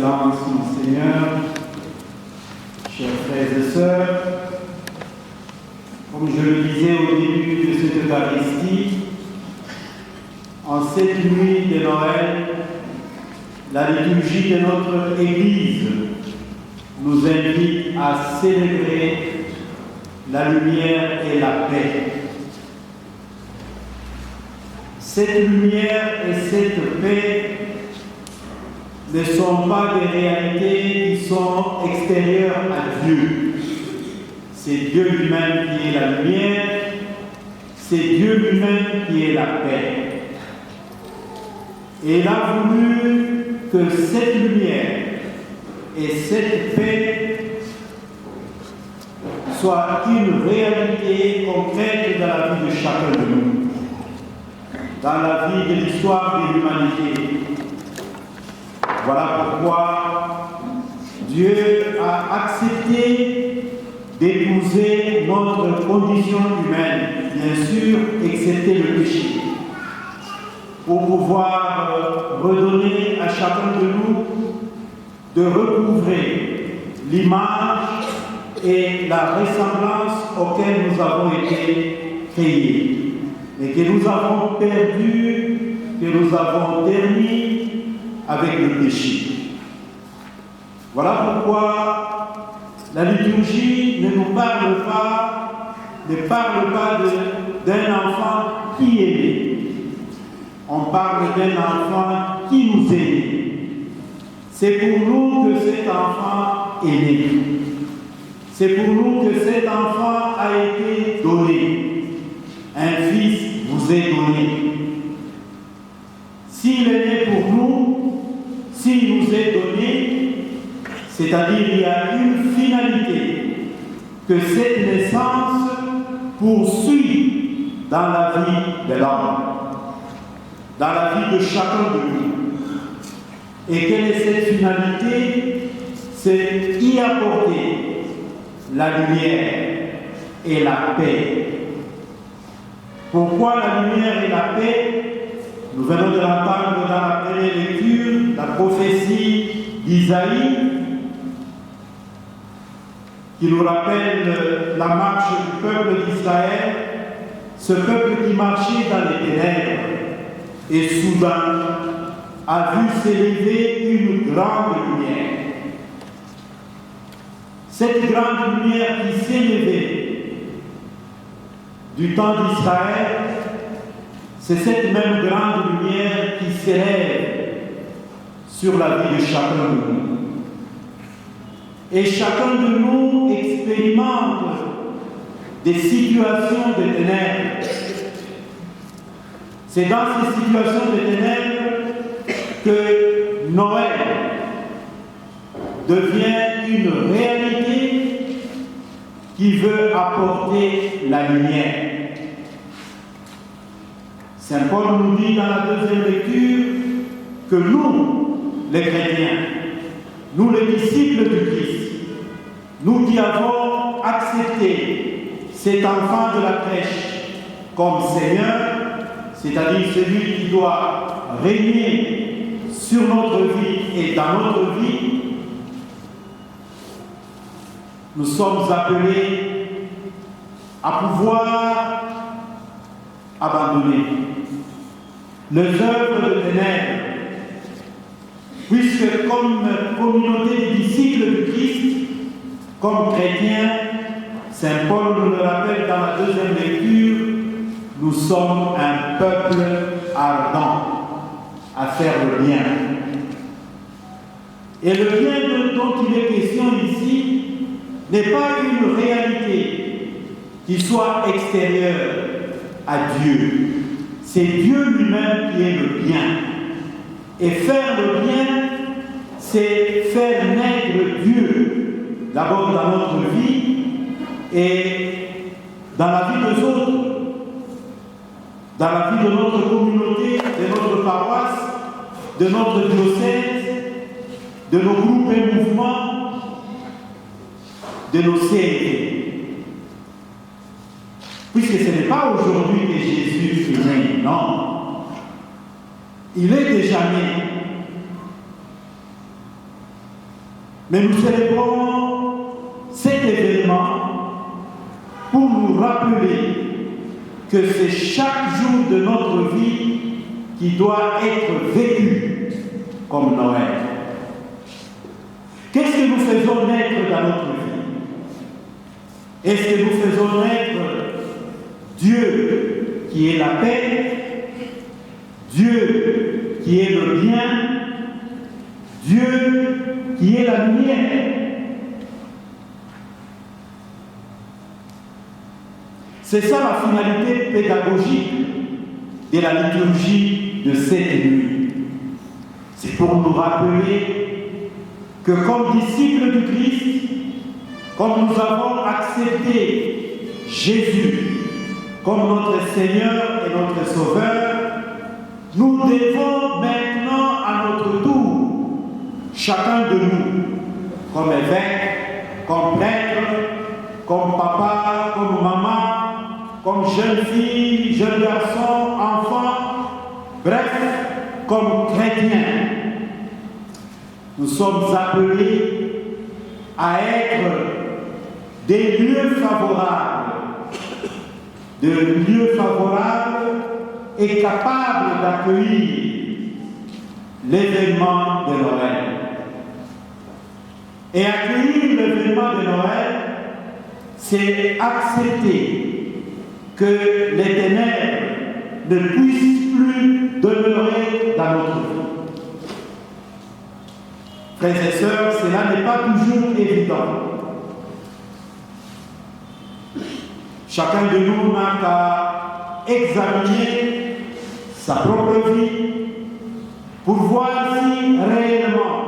Excellence, Monseigneur, chers frères et sœurs, comme je le disais au début de cette Eucharistie, en cette nuit de Noël, la liturgie de notre Église nous invite à célébrer la lumière et la paix. Cette lumière et cette paix ne sont pas des réalités qui sont extérieures à Dieu. C'est Dieu lui-même qui est la lumière, c'est Dieu lui-même qui est la paix. Et il a voulu que cette lumière et cette paix soient une réalité concrète dans la vie de chacun de nous, dans la vie de l'histoire de l'humanité. Voilà pourquoi Dieu a accepté d'épouser notre condition humaine, bien sûr, excepté le péché, pour pouvoir redonner à chacun de nous de recouvrer l'image et la ressemblance auxquelles nous avons été créés, et que nous avons perdu, que nous avons terni avec le péché. Voilà pourquoi la liturgie ne nous parle pas d'un enfant qui est né. On parle d'un enfant qui nous est né. C'est pour nous que cet enfant est né. C'est pour nous que cet enfant a été donné. Un fils vous est donné. S'il est né pour nous, s'il nous est donné, c'est-à-dire il y a une finalité que cette naissance poursuit dans la vie de l'homme, dans la vie de chacun de nous. Et quelle est cette finalité? C'est y apporter la lumière et la paix. Pourquoi la lumière et la paix? Nous venons de l'entendre dans la première lecture, la prophétie d'Isaïe, qui nous rappelle la marche du peuple d'Israël, ce peuple qui marchait dans les ténèbres et soudain a vu s'élever une grande lumière. Cette grande lumière qui s'est levée du temps d'Israël, c'est cette même grande lumière qui s'élève sur la vie de chacun de nous. Et chacun de nous expérimente des situations de ténèbres. C'est dans ces situations de ténèbres que Noël devient une réalité qui veut apporter la lumière. Saint Paul nous dit dans la deuxième lecture que nous, les chrétiens, nous les disciples du Christ, nous qui avons accepté cet enfant de la crèche comme Seigneur, c'est-à-dire celui qui doit régner sur notre vie et dans notre vie, nous sommes appelés à pouvoir abandonner les œuvres de ténèbres, puisque comme communauté de disciples du Christ, comme chrétiens, Saint Paul nous le rappelle dans la deuxième lecture, nous sommes un peuple ardent à faire le bien. Et le bien dont il est question ici n'est pas une réalité qui soit extérieure à Dieu. C'est Dieu lui-même qui est le bien. Et faire le bien, c'est faire naître Dieu, d'abord dans notre vie et dans la vie des autres, dans la vie de notre communauté, de notre paroisse, de notre diocèse, de nos groupes et mouvements, de nos séries. Puisque ce n'est pas aujourd'hui que Jésus est né, non. Il est déjà né. Mais nous célébrons cet événement pour nous rappeler que c'est chaque jour de notre vie qui doit être vécu comme Noël. Qu'est-ce que nous faisons naître dans notre vie? Est-ce que nous faisons naître Dieu qui est la paix, Dieu qui est le bien, Dieu qui est la lumière? C'est ça la finalité pédagogique de la liturgie de cette nuit. C'est pour nous rappeler que comme disciples du Christ, comme nous avons accepté Jésus comme notre Seigneur et notre Sauveur, nous devons maintenant à notre tour, chacun de nous, comme évêque, comme prêtre, comme papa, comme maman, comme jeune fille, jeune garçon, enfant, bref, comme chrétien, nous sommes appelés à être des lieux favorables, et capables d'accueillir l'événement de Noël. Et accueillir l'événement de Noël, c'est accepter que les ténèbres ne puissent plus demeurer dans notre vie. Frères et sœurs, cela n'est pas toujours évident. Chacun de nous n'a qu'à examiner sa propre vie pour voir si réellement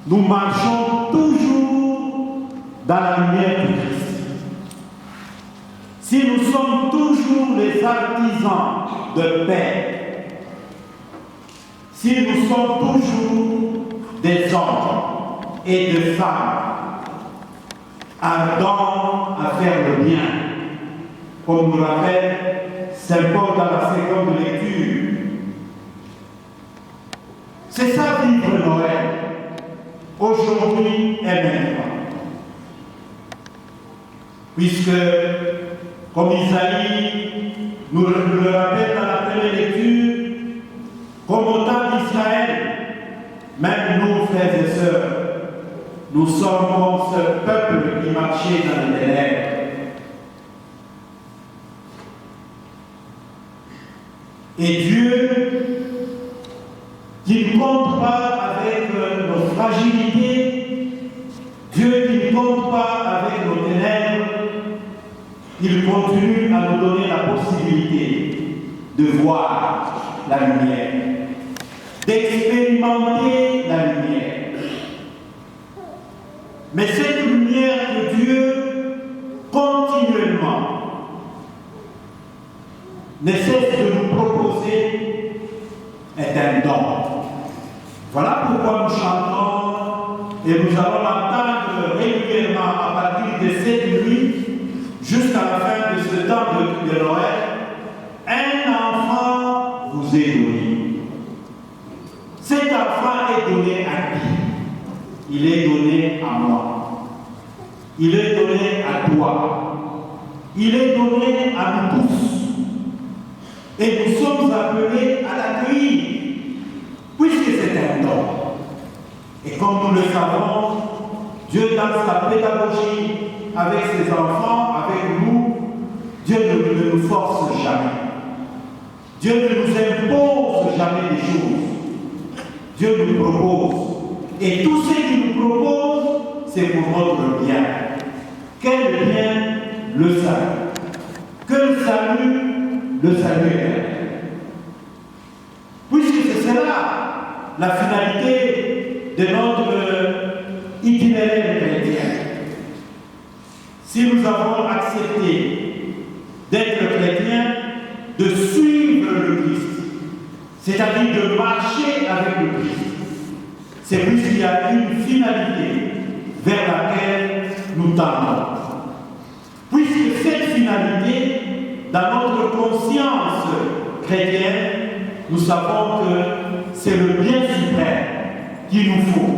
nous marchons toujours dans la lumière du Christ. Si nous sommes toujours les artisans de paix, si nous sommes toujours des hommes et des femmes ardents à faire le bien, comme nous rappelle Saint Paul dans la seconde lecture, c'est ça vivre Noël, aujourd'hui et maintenant. Puisque, comme Isaïe nous le rappelle dans la première lecture, comme au temps d'Israël, même nous, frères et sœurs, nous sommes comme ce peuple qui marchait dans les ténèbres. Et Dieu, qui ne compte pas avec nos fragilités, Dieu qui ne compte pas avec nos ténèbres, il continue à nous donner la possibilité de voir la lumière, d'expérimenter la lumière. Mais cette lumière de Dieu, continuellement, ne cesse de nous proposer est un don. Voilà pourquoi nous chantons et nous allons l'entendre régulièrement à partir de cette nuit jusqu'à la fin de ce temps de Noël. Un enfant vous est donné. Cet enfant est donné à qui? Il est donné à moi. Il est donné à toi. Il est donné à nous tous. Et nous sommes appelés à l'accueillir, puisque c'est un don. Et comme nous le savons, Dieu dans sa pédagogie avec ses enfants, avec nous, Dieu ne nous force jamais. Dieu ne nous impose jamais des choses. Dieu nous propose. Et tout ce qu'il nous propose, c'est pour notre bien. Quel bien? Le salut. Que le salut? Le salut éternel. Puisque c'est cela la finalité de notre itinéraire chrétien. Si nous avons accepté d'être chrétiens, de suivre le Christ, c'est-à-dire de marcher avec le Christ, c'est puisqu'il y a une finalité vers laquelle nous tendons. Puisque cette finalité, dans notre conscience chrétienne, nous savons que c'est le bien suprême, qu'il nous faut,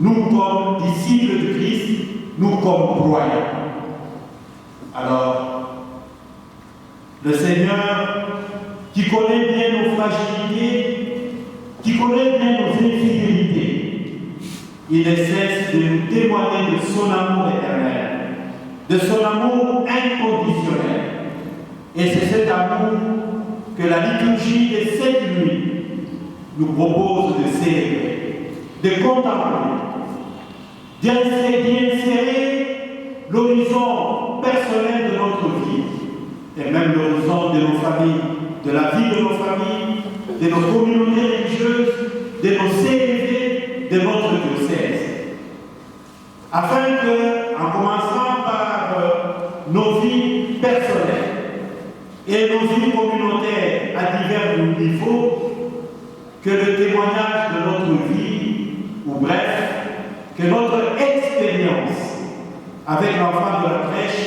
nous comme disciples du Christ, nous comme croyants. Alors, le Seigneur, qui connaît bien nos fragilités, qui connaît bien nos infidélités, il ne cesse de nous témoigner de son amour éternel, de son amour inconditionnel. Et c'est cet amour que la liturgie de cette nuit nous propose de célébrer, de contempler, d'insérer l'horizon personnel de notre vie, et même l'horizon de nos familles, de la vie de nos familles, de nos communautés religieuses, de nos CLV, de notre diocèse. Afin que, en commençant par nos vies personnelles et nos vies communautaires à divers niveaux, que le témoignage de notre vie, ou bref, que notre expérience avec l'enfant de la crèche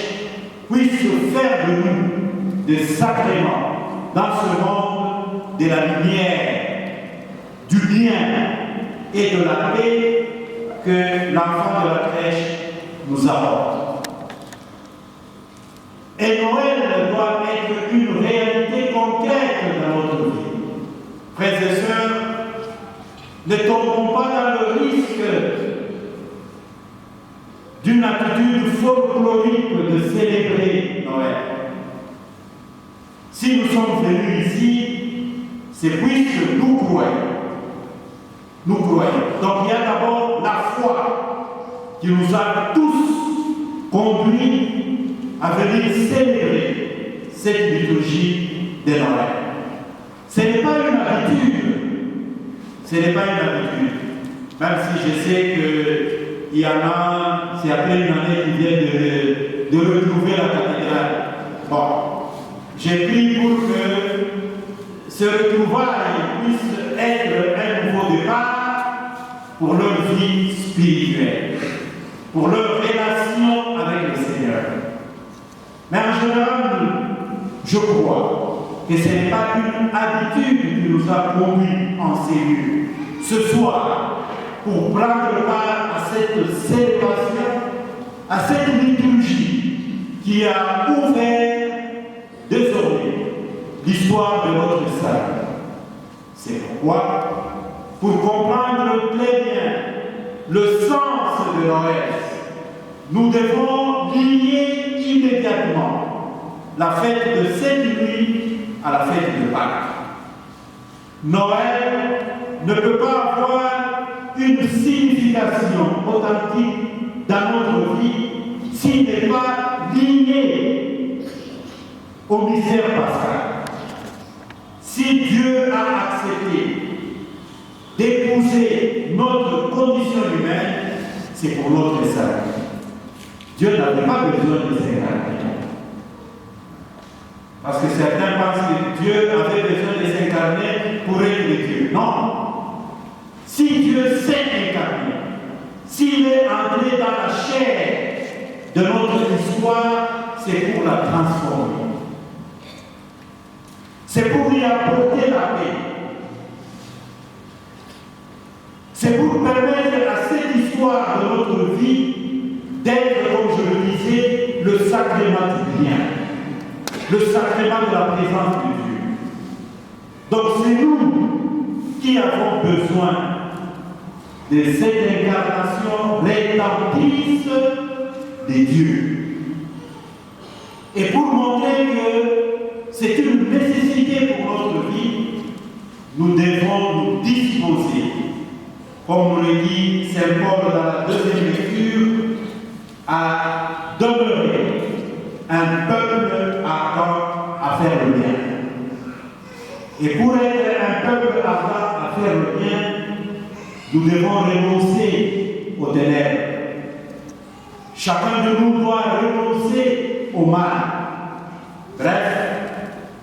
puisse faire de nous des sacrements dans ce monde de la lumière, du bien et de la paix que l'enfant de la crèche nous apporte. Et Noël doit être une réalité concrète dans notre vie. Frères et sœurs, ne tombons pas dans le risque d'une attitude folklorique de célébrer Noël. Si nous sommes venus ici, c'est puisque nous croyons. Nous croyons. Donc il y a d'abord la foi qui nous a tous conduits à venir célébrer cette liturgie de Noël. Ce n'est pas une habitude. Ce n'est pas une habitude. Même si je sais qu'il y en a, c'est après une année qui vient de retrouver la cathédrale. Bon, j'ai pris pour que ce retrouvaille puisse être un nouveau départ pour leur vie spirituelle, pour leur relation avec le Seigneur. Mais en général, je crois que ce n'est pas une habitude qui nous a conduits en cellule ce soir pour prendre part à cette célébration, à cette liturgie qui a ouvert désormais l'histoire de notre salut. C'est pourquoi, pour comprendre très bien le sens de Noël, nous devons lier immédiatement la fête de cette nuit à la fête de Pâques. Noël ne peut pas avoir une signification authentique dans notre vie s'il n'est pas lié au mystère pascal. Si Dieu a accepté d'épouser notre condition humaine, c'est pour notre salut. Dieu n'avait pas besoin de s'incarner. Parce que certains pensent que Dieu avait besoin de s'incarner pour être Dieu. Non. Si Dieu s'est incarné, s'il est entré dans la chair de notre histoire, c'est pour la transformer. C'est pour lui apporter la paix. C'est pour permettre à cette histoire de notre vie d'être, comme je le disais, le sacrement du bien, le sacrement de la présence de Dieu. Donc c'est nous qui avons besoin de cette incarnation rédemptrice de Dieu. Et pour montrer que c'est une nécessité pour notre vie, nous devons nous disposer, comme nous le dit Saint Paul dans la deuxième lecture, à demeurer un peuple ardent à faire le bien. Et pour être un peuple ardent à faire le bien, nous devons renoncer aux ténèbres. Chacun de nous doit renoncer au mal. Bref,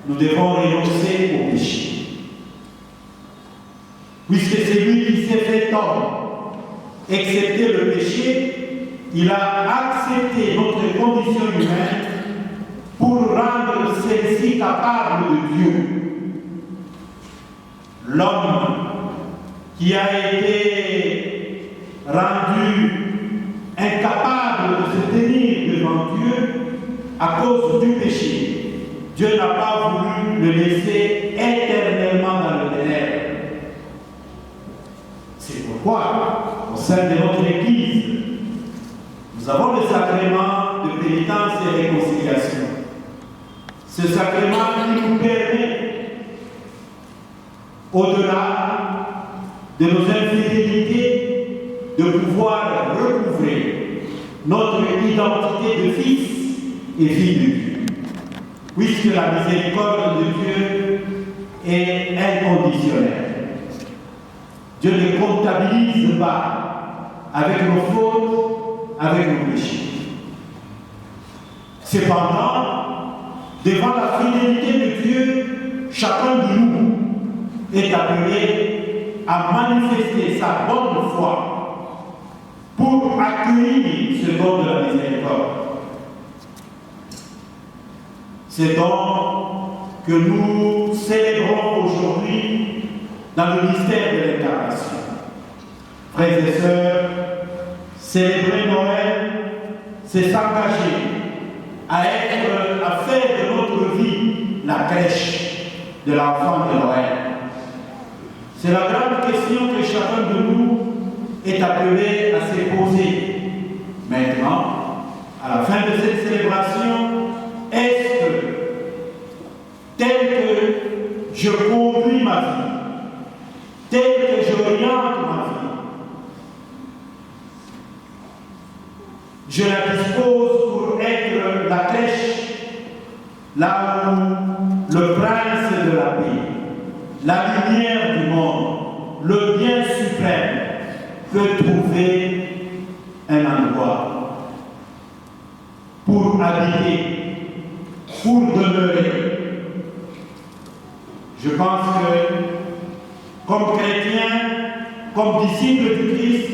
nous devons renoncer au péché. Puisque c'est lui qui s'est fait homme, excepté le péché, il a accepté notre condition humaine pour rendre celle-ci capable de Dieu. L'homme qui a été rendu incapable de se tenir devant Dieu à cause du péché, Dieu n'a pas voulu le laisser éternellement dans le ténèbres. C'est pourquoi, au sein de notre Église, nous avons le sacrement de pénitence et réconciliation. Ce sacrement qui nous permet, au-delà de nos infidélités, de pouvoir recouvrer notre identité de fils et fille de Dieu. Puisque la miséricorde de Dieu est inconditionnelle. Dieu ne comptabilise pas avec nos fautes, avec nos péchés. Cependant, devant la fidélité de Dieu, chacun de nous est appelé à manifester sa bonne foi pour accueillir ce don de la miséricorde. C'est don que nous célébrons aujourd'hui dans le mystère de l'incarnation. Frères et sœurs, célébrer Noël, c'est s'engager à faire de notre vie la crèche de l'enfant de Noël. C'est la grande question que chacun de nous est appelé à se poser. Maintenant, à la fin de cette célébration, est-ce que, tel que je conduis ma vie, tel que j'oriente ma vie, je la dispose pour être la crèche, là où le prince de la paix, la lumière du monde, le bien suprême peut trouver un endroit pour habiter, pour demeurer. Je pense que, comme chrétiens, comme disciples du Christ,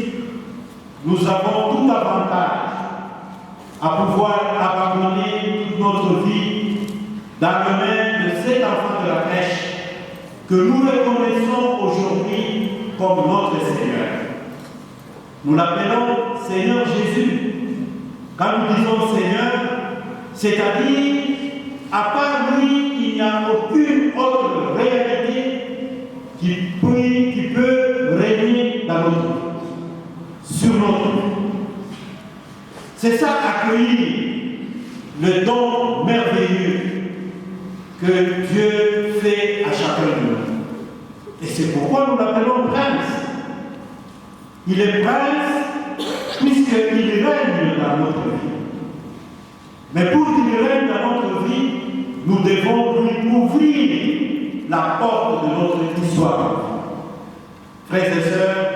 nous avons tout avantage à pouvoir abandonner toute notre vie dans le main de cet enfant de la crèche que nous reconnaissons aujourd'hui comme notre Seigneur. Nous l'appelons Seigneur Jésus. Quand nous disons Seigneur, c'est-à-dire, à part lui, il n'y a aucune autre réalité qui peut régner dans notre vie, sur notre vie. C'est ça, accueillir le don merveilleux que Dieu fait à chacun de nous. Et c'est pourquoi nous l'appelons prince. Il est prince puisqu'il règne dans notre vie. Mais pour qu'il règne dans notre vie, nous devons lui ouvrir la porte de notre histoire. Frères et sœurs,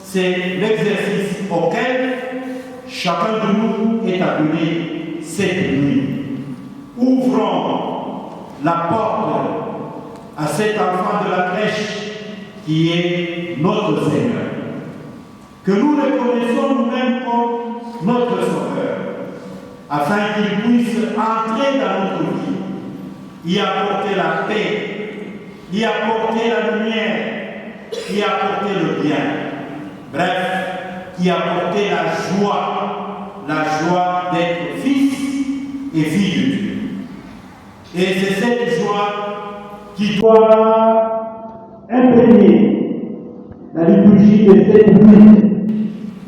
c'est l'exercice auquel chacun de nous est appelé cette nuit. Ouvrons la porte à cet enfant de la crèche qui est notre Seigneur, que nous reconnaissons nous-mêmes comme notre Sauveur, afin qu'il puisse entrer dans notre vie, y apporter la paix, y apporter la lumière, y apporter le bien. Bref, y apporter la joie d'être fils et fille de Dieu. Et c'est cette joie qui doit imprégner la liturgie de cette nuit.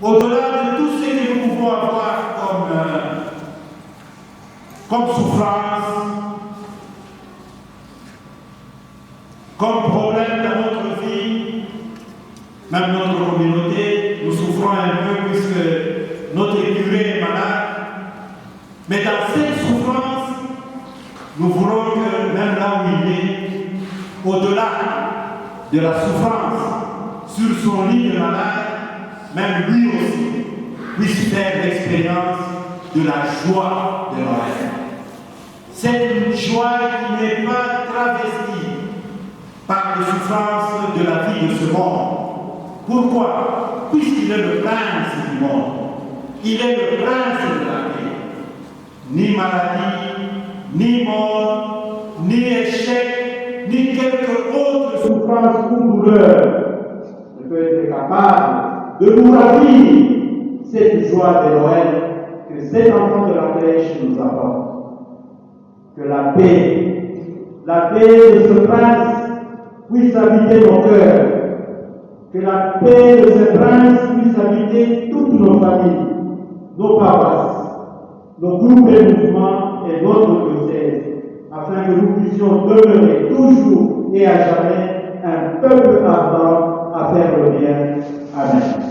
Au-delà de tout ce que nous pouvons avoir comme souffrance, comme problème dans notre vie, même notre communauté, nous souffrons un peu puisque notre curé est malade. Mais dans cette souffrance, nous voulons que même là où il est, au-delà de la souffrance, sur son lit de malade, même lui aussi puisse faire l'expérience de la joie de Noël. Cette joie qui n'est pas travestie par les souffrances de la vie de ce monde. Pourquoi? Puisqu'il est le prince du monde. Il est le prince de la paix. Ni maladie, ni mort, ni échec, ni quelque autre souffrance ou douleur ne peut être capable de nous ravir cette joie de Noël que cet enfant de la crèche nous apporte. Que la paix de ce prince puisse habiter nos cœurs. Que la paix de ce prince puisse habiter toutes nos familles, nos paroisses, nos groupes et mouvements et notre diocèse, afin que nous puissions demeurer toujours et à jamais un peuple ardent à faire le bien. Amen.